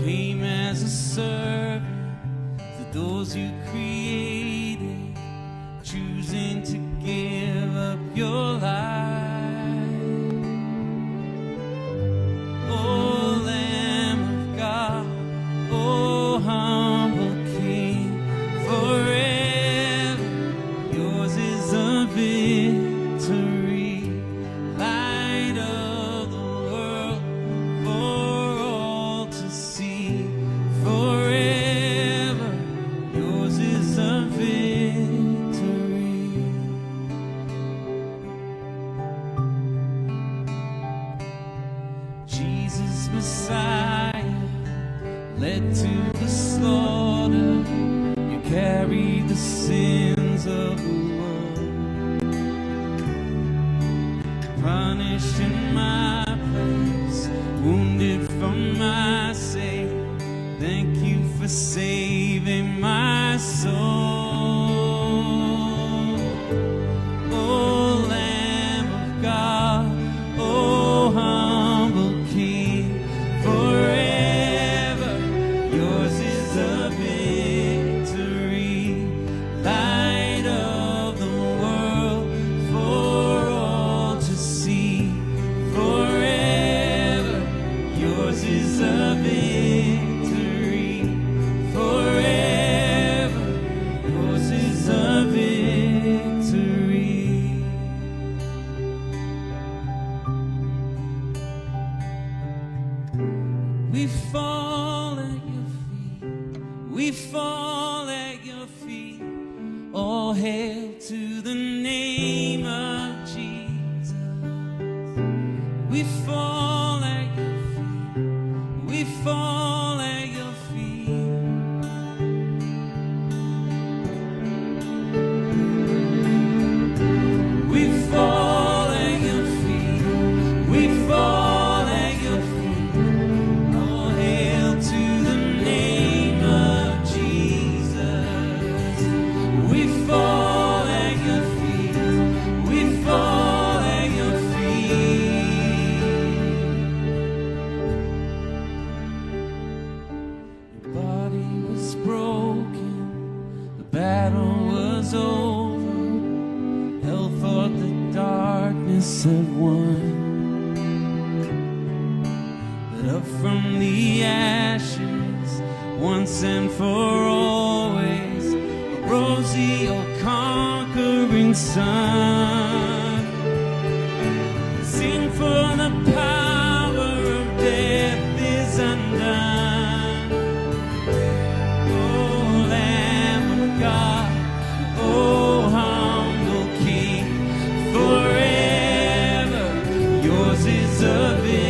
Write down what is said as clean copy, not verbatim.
came as a servant to those you created, choosing to give up your life. Oh, Lamb of God, oh, humble King, forever yours is the victory, light of the world for all to see. Forever yours is the victory. Jesus Messiah, led to the slaughter, you carried the sins of the world, punished in my place, wounded for my sake. Thank you for saving my soul. Oh, Lamb of God, oh, humble King, forever yours is the victory, light of the world for all to see. Forever yours is the victory, forever yours is the victory. We fall at your feet, we fall at your feet. All hail to the name of Jesus. We fall at your feet, we fall at your feet. We fall at your feet, we fall at your feet. All hail to the name of Jesus. We fall at your feet, we fall at your feet. Your body was broken, the battle was over. Hell thought the darkness had won. But up from the ashes, once and for always, arose the all-conquering Son. Sing, for the power of death is undone. Oh, Lamb of God, oh, humble King, forever yours is the victory.